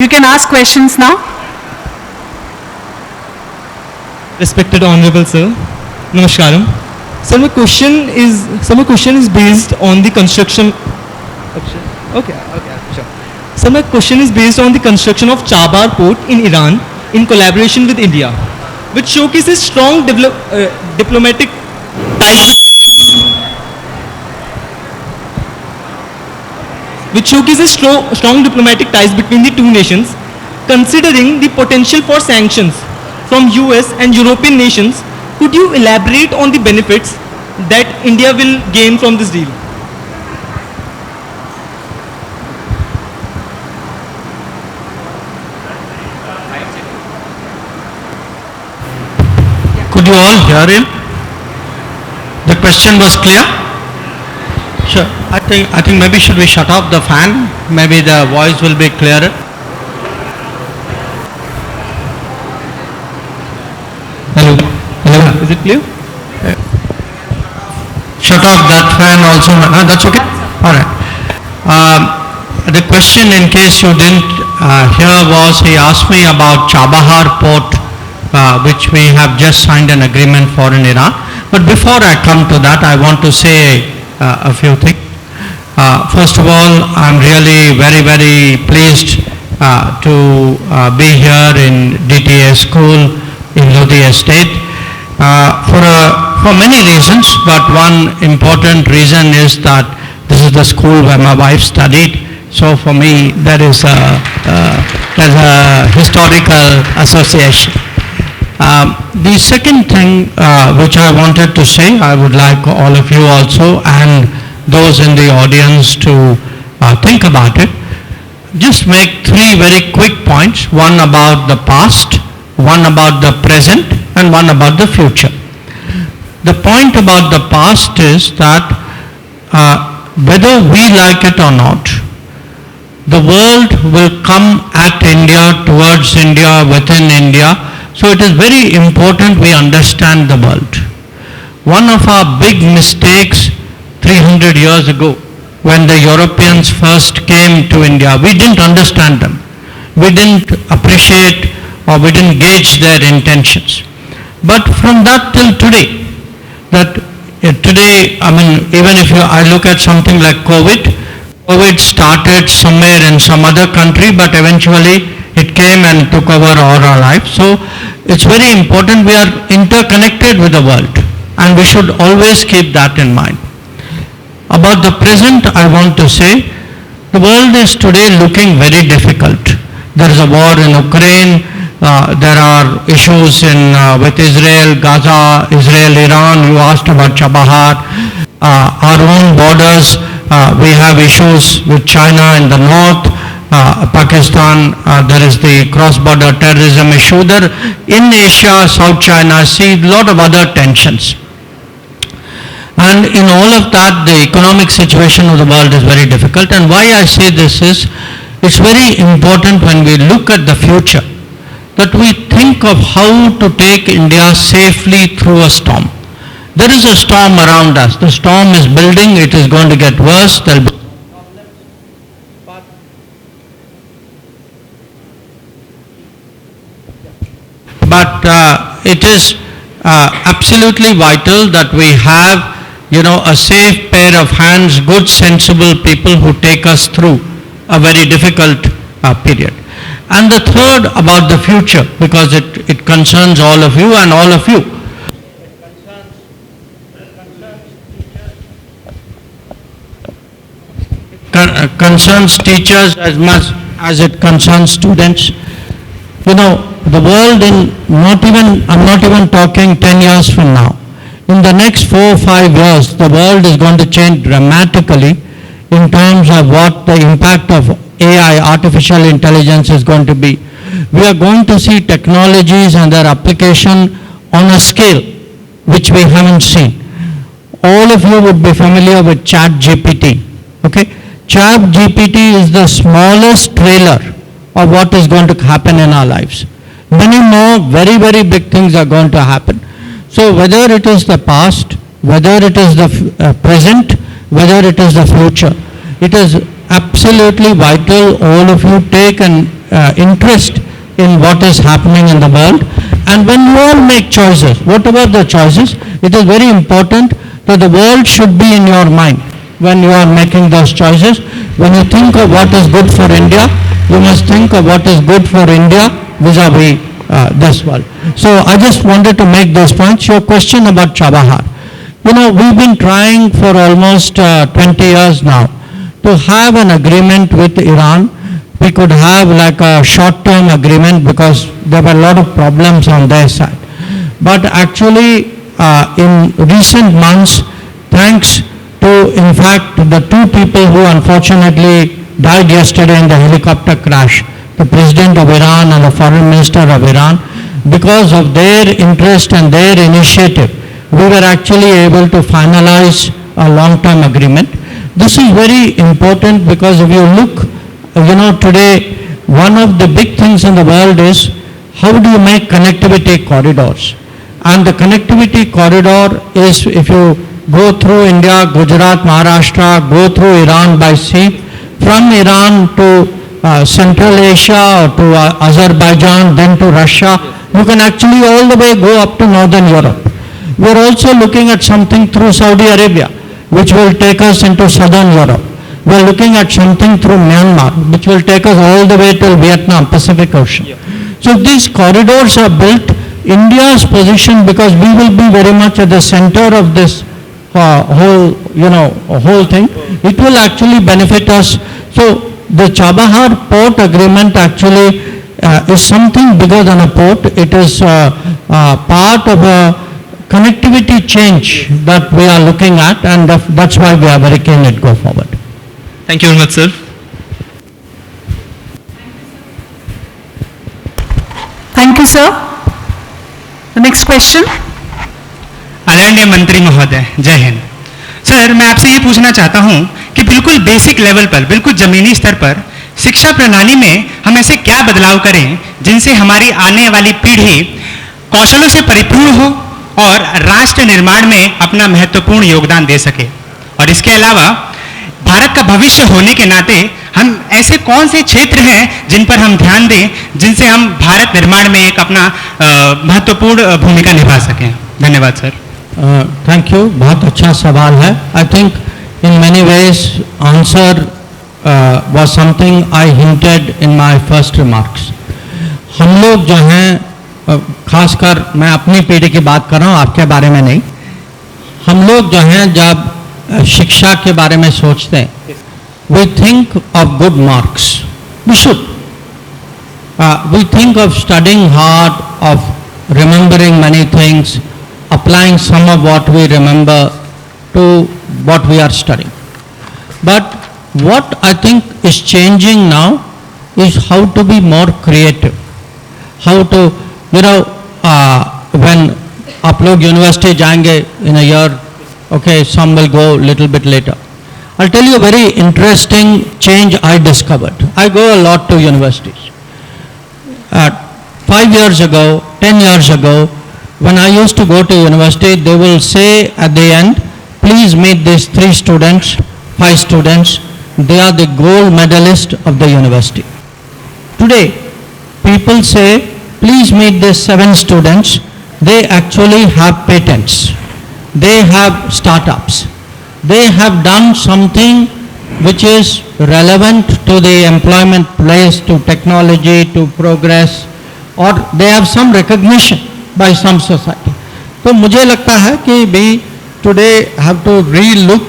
you can ask questions now. Respected Honorable Sir, Namaskaram. Sir, my question is based on the construction. Okay, sure. So my question is based on the construction of Chabahar port in Iran in collaboration with India, which showcases strong diplomatic ties. Which showcases strong diplomatic ties between the two nations, considering the potential for sanctions from US and European nations. Could you elaborate on the benefits that India will gain from this deal? Could you all hear him? The question was clear? Sure. I think maybe should we shut off the fan? Maybe the voice will be clearer. Hello. Is it clear? Shut off that fan also. That's okay? All right. The question, in case you didn't hear, was he asked me about Chabahar port, which we have just signed an agreement for in Iran. But before I come to that, I want to say a few things. First of all, I'm really very, very pleased to be here in DTA school in Lodi Estate for many reasons, but one important reason is that this is the school where my wife studied. So for me, that is there's a historical association. The second thing which I wanted to say, I would like all of you also and those in the audience to think about it. Just make three very quick points, one about the past, one about the present, and one about the future. The point about the past is that whether we like it or not, the world will come at India, towards India, within India. So it is very important we understand the world. One of our big mistakes 300 years ago, when the Europeans first came to India, we didn't understand them. We didn't appreciate or we didn't gauge their intentions. But from that till today, I mean, even if I look at something like COVID started somewhere in some other country, but eventually it came and took over all our life. So it's very important we are interconnected with the world, and we should always keep that in mind. About the present, I want to say, the world is today looking very difficult. There is a war in Ukraine, there are issues with Israel, Gaza, Israel, Iran. You asked about Chabahar. Our own borders, we have issues with China in the north, Pakistan, there is the cross-border terrorism issue. There in Asia, South China Sea, a lot of other tensions. And in all of that, the economic situation of the world is very difficult. And why I say this is, it's very important when we look at the future that we think of how to take India safely through a storm. There is a storm around us. The storm is building. It is going to get worse. There'll be but it is absolutely vital that we have, a safe pair of hands, good, sensible people who take us through a very difficult period. And the third about the future, because it concerns all of you and all of you. Concerns teachers as much as it concerns students. The world I'm not even talking 10 years from now. In the next 4 or 5 years, the world is going to change dramatically in terms of what the impact of AI, artificial intelligence, is going to be. We are going to see technologies and their application on a scale which we haven't seen. All of you would be familiar with ChatGPT. Okay? ChatGPT is the smallest trailer of what is going to happen in our lives. Many more very, very big things are going to happen. So whether it is the past, whether it is the present, whether it is the future, it is absolutely vital all of you take and interest in what is happening in the world. And when you all make choices, whatever the choices, it is very important that the world should be in your mind when you are making those choices. When you think of what is good for India, you must think of what is good for India vis-a-vis this world. So I just wanted to make those points. Your question about Chabahar. You know, we've been trying for almost 20 years now to have an agreement with Iran. We could have like a short-term agreement because there were a lot of problems on their side. But actually, in recent months, thanks to, in fact, the two people who unfortunately died yesterday in the helicopter crash, the President of Iran and the Foreign Minister of Iran, because of their interest and their initiative, we were actually able to finalize a long-term agreement. This is very important because if you look, you know, today, one of the big things in the world is how do you make connectivity corridors? And the connectivity corridor is if you go through India, Gujarat, Maharashtra, go through Iran by sea, from Iran to Central Asia or to Azerbaijan, then to Russia, you can actually all the way go up to Northern Europe. We are also looking at something through Saudi Arabia, which will take us into Southern Europe. We are looking at something through Myanmar, which will take us all the way till Vietnam, Pacific Ocean. Yeah. So if these corridors are built, India's position, because we will be very much at the center of this whole thing, it will actually benefit us. So the Chabahar port agreement actually is something bigger than a port. It is part of a connectivity change that we are looking at, and that's why we are very keen to go forward. Thank you very much, sir. Thank you, sir. The next question. आदरणीय मंत्री महोदय, जय Hind. Sir, मैं आपसे ये पूछना चाहता हूँ कि बिल्कुल बेसिक लेवल पर, बिल्कुल जमीनी स्तर पर शिक्षा प्रणाली में हम ऐसे क्या बदलाव करें जिनसे हमारी आने वाली पीढ़ी कौशलों से परिपूर्ण हो और राष्ट्र निर्माण में अपना महत्वपूर्ण योगदान दे सके। और इसके अलावा भारत का भविष्य होने के नाते हम ऐसे कौन से क्षेत्र हैं जिन पर हम ध्यान दें, जिनसे हम भारत निर्माण में एक अपना महत्वपूर्ण भूमिका निभा सकें। धन्यवाद सर। थैंक यू, बहुत अच्छा सवाल है। I think in many ways answer was something I hinted in my first remarks. हम लोग जो हैं, खासकर मैं अपनी पीढ़ी की बात कर रहा हूँ, आपके बारे में नहीं, हम लोग जो हैं जब शिक्षा के बारे में सोचते हैं, we think of good marks, we should, we think of studying hard, of remembering many things, applying some of what we remember to what we are studying. But what I think is changing now is how to be more creative, how to, when आप लोग university जाएंगे in a year, okay, some will go little bit later. I'll tell you a very interesting change I discovered. I go a lot to universities. 5 years ago, 10 years ago, when I used to go to university, they will say at the end, please meet these 3 students, 5 students, they are the gold medalist of the university. Today, people say, please meet these 7 students, they actually have patents, they have startups, they have done something which is relevant to the employment place, to technology, to progress, or they have some recognition by some society. तो मुझे लगता है कि we today have to re-look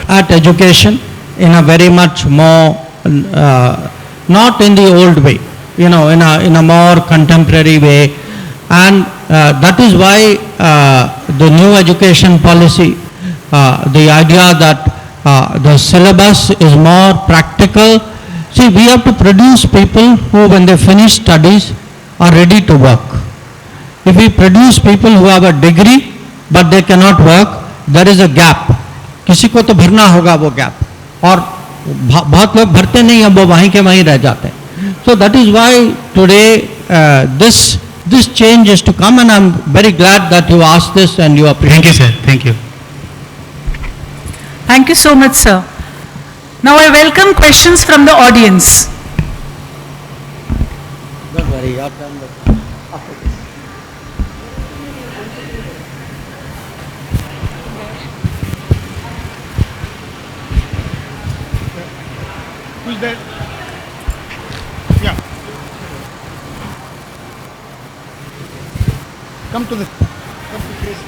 at education in a very much more, not in the old way, in a more contemporary way, and that is why the new education policy, the idea that the syllabus is more practical. See, we have to produce people who, when they finish studies, are ready to work. If we produce people who have a degree but they cannot work, there is a gap. किसी को तो भरना होगा वो gap, और बहुत लोग भरते नहीं हैं, वो वहीं के वहीं रह जाते हैं. So that is why today this change is to come, and I'm very glad that you asked this and you appreciate. Thank you, sir. Thank you. Thank you so much, sir. Now I welcome questions from the audience. Don't worry, you're done with. Who's there? Yeah. Come to this. Come to this.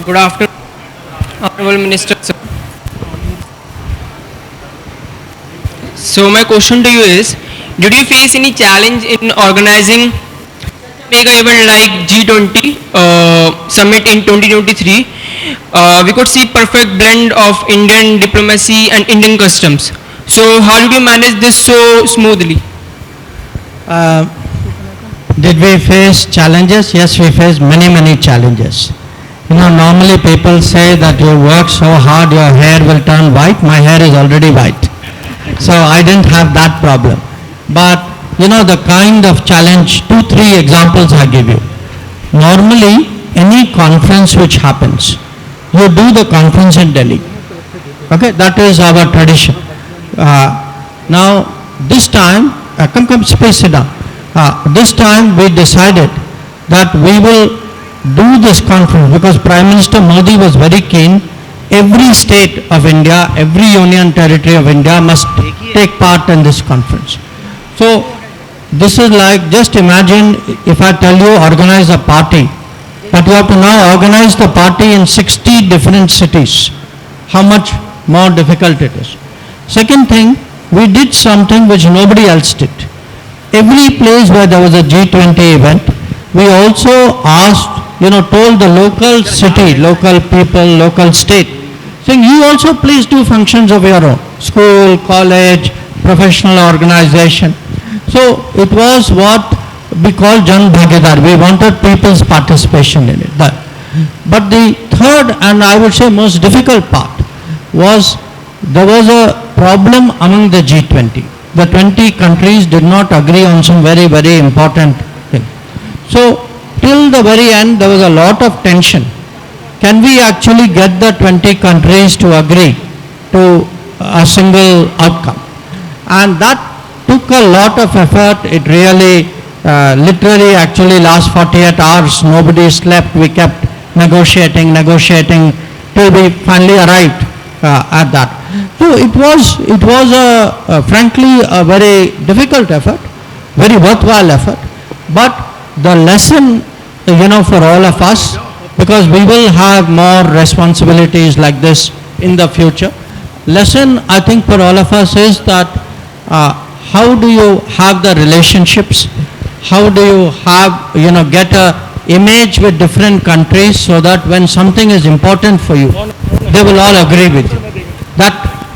Good afternoon, Honorable Minister, sir. So my question to you is, did you face any challenge in organizing mega event like G20 summit in 2023? We could see perfect blend of Indian diplomacy and Indian customs. So how did you manage this so smoothly? Did we face challenges? Yes, we faced many challenges. You know, normally people say that you work so hard, your hair will turn white. My hair is already white. So I didn't have that problem. But, you know, the kind of challenge, 2-3 examples I give you. Normally, any conference which happens, you do the conference in Delhi. Okay, that is our tradition. Now, this time, come, please sit down. This time we decided that we will do this conference because Prime Minister Modi was very keen. Every state of India, every union territory of India must take part in this conference. So this is like, just imagine if I tell you organize a party, but you have to now organize the party in 60 different cities. How much more difficult it is. Second thing, we did something which nobody else did. Every place where there was a G20 event, we also asked, you know, told the local city, local people, local state, saying you also please do functions of your own, school, college, professional organization. So it was what we call Jan Bhagidar. We wanted people's participation in it. But the third and I would say most difficult part was there was a problem among the G20. The 20 countries did not agree on some very important thing. So till the very end there was a lot of tension. Can we actually get the 20 countries to agree to a single outcome? And that took a lot of effort. It really, literally actually last 48 hours, nobody slept. We kept negotiating till we finally arrived at that. So it was frankly a very difficult effort, very worthwhile effort. But the lesson, you know, for all of us, because we will have more responsibilities like this in the future. Lesson I think for all of us is that how do you have the relationships? How do you have, you know, get a image with different countries so that when something is important for you, they will all agree with you.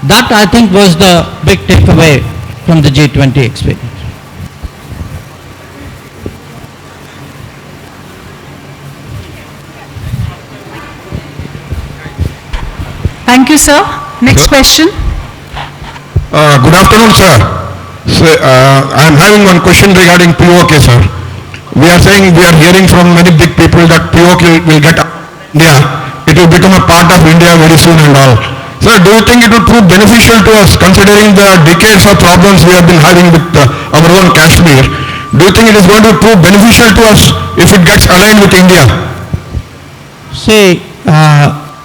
That I think was the big takeaway from the G20 experience. Thank you, sir. Next question. Good afternoon, sir. I am having one question regarding POK, sir. We are hearing from many big people that POK will get India. It will become a part of India very soon and all. Sir, do you think it will prove beneficial to us considering the decades of problems we have been having with our own Kashmir? Do you think it is going to prove beneficial to us if it gets aligned with India? See,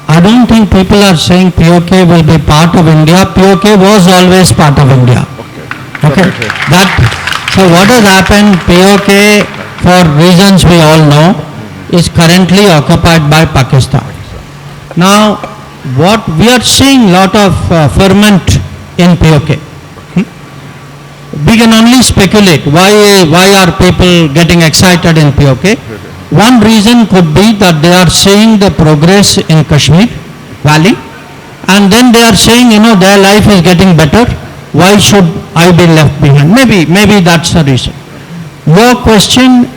I don't think people are saying POK will be part of India. POK was always part of India. Okay. So what has happened, POK, for reasons we all know, is currently occupied by Pakistan. Now, what we are seeing lot of ferment in POK. We can only speculate why are people getting excited in POK. One reason could be that they are seeing the progress in Kashmir Valley, and then they are saying, you know, their life is getting better. Why should I be left behind? Maybe that's the reason. Your question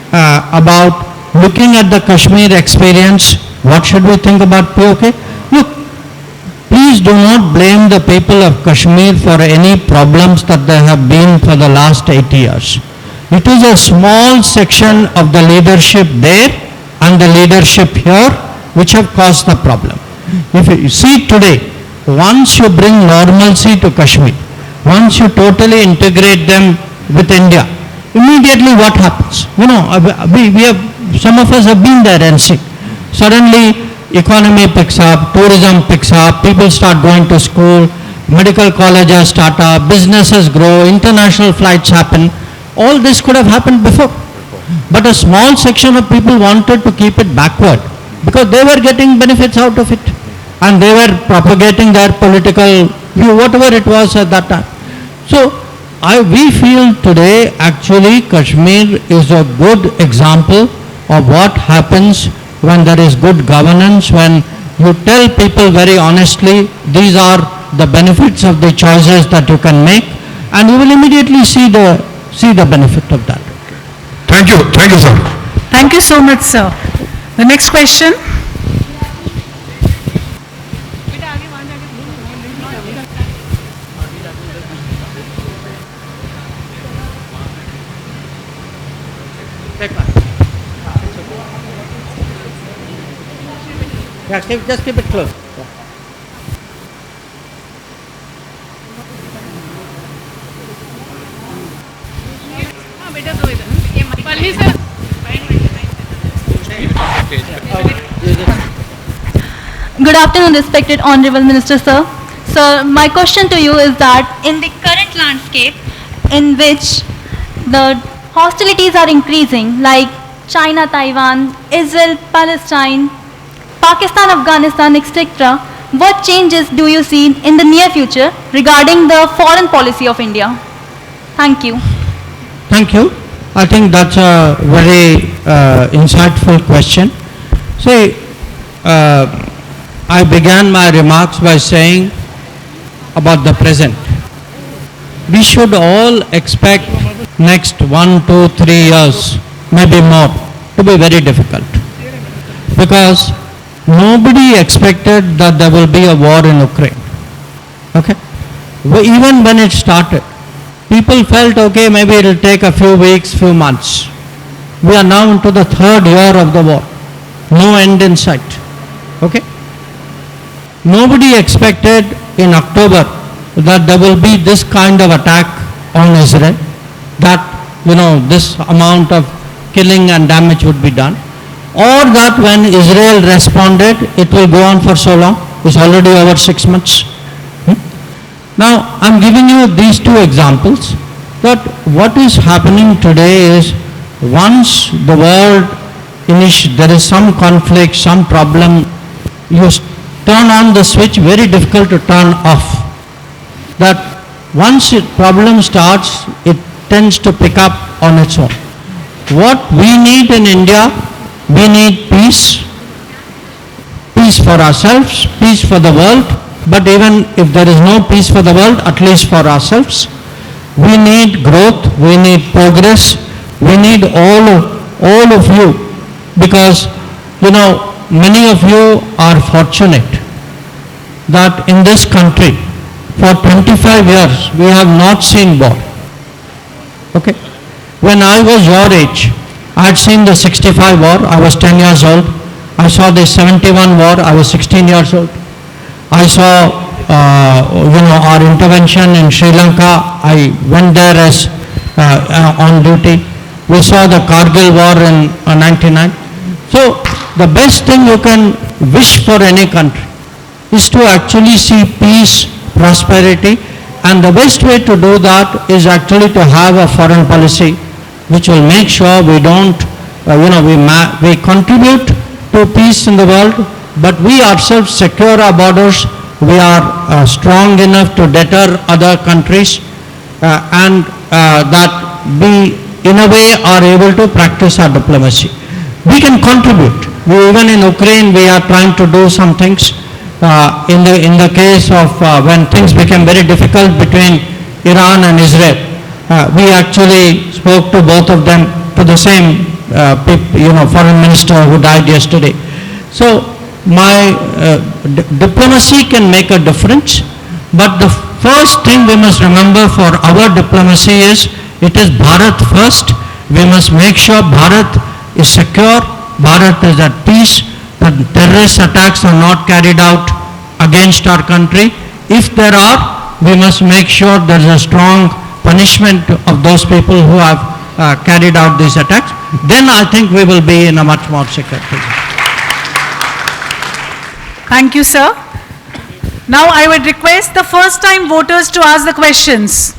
about looking at the Kashmir experience, what should we think about POK? Look, please do not blame the people of Kashmir for any problems that there have been for the last 8 years. It is a small section of the leadership there and the leadership here which have caused the problem. If you see today, once you bring normalcy to Kashmir, once you totally integrate them with India, immediately what happens? You know, we have, some of us have been there and seen. Suddenly, economy picks up, tourism picks up, people start going to school, medical colleges start up, businesses grow, international flights happen. All this could have happened before. But a small section of people wanted to keep it backward because they were getting benefits out of it and they were propagating their political view, whatever it was at that time. So, we feel today actually Kashmir is a good example of what happens when there is good governance, when you tell people very honestly, these are the benefits of the choices that you can make, and you will immediately see the benefit of that. Thank you, sir. Thank you so much, sir. The next question. Yeah, just keep it close. Good afternoon, respected Honorable Minister, sir. Sir, my question to you is that in the current landscape in which the hostilities are increasing, like China, Taiwan, Israel, Palestine, Pakistan, Afghanistan, etc., what changes do you see in the near future regarding the foreign policy of India? Thank you. Thank you. I think that's a very insightful question. See, I began my remarks by saying about the present. We should all expect next 1, 2, 3 years, maybe more, to be very difficult. Because nobody expected that there will be a war in Ukraine. Okay? Even when it started, people felt, okay, maybe it will take a few weeks, few months. We are now into the 3rd year of the war. No end in sight. Okay? Nobody expected in October that there will be this kind of attack on Israel, that, this amount of killing and damage would be done, or that when Israel responded, it will go on for so long. It's already over 6 months. Now, I'm giving you these 2 examples, that what is happening today is, once the world there is some conflict, some problem, you turn on the switch, very difficult to turn off. That once problem starts, it tends to pick up on its own. What we need in India, we need peace. Peace for ourselves, peace for the world, but even if there is no peace for the world, at least for ourselves, we need growth, we need progress, we need all of you, because, many of you are fortunate that in this country, for 25 years, we have not seen war. Okay? When I was your age, I had seen the 65 war, I was 10 years old. I saw the 71 war, I was 16 years old. I saw, our intervention in Sri Lanka. I went there as on duty. We saw the Kargil war in 99. So, the best thing you can wish for any country is to actually see peace, prosperity, and the best way to do that is actually to have a foreign policy which will make sure we don't, we contribute to peace in the world, but we ourselves secure our borders, we are strong enough to deter other countries, and that we, in a way, are able to practice our diplomacy. We can contribute. Even in Ukraine, we are trying to do some things. In the case of when things became very difficult between Iran and Israel, we actually spoke to both of them, to the same foreign minister who died yesterday. So my diplomacy can make a difference, but the first thing we must remember for our diplomacy is, it is Bharat first. We must make sure Bharat is secure, Bharat is at peace, that terrorist attacks are not carried out against our country. If there are, we must make sure there is a strong punishment of those people who have carried out these attacks. Then I think we will be in a much more secure position. Thank you, sir. Now I would request the first-time voters to ask the questions.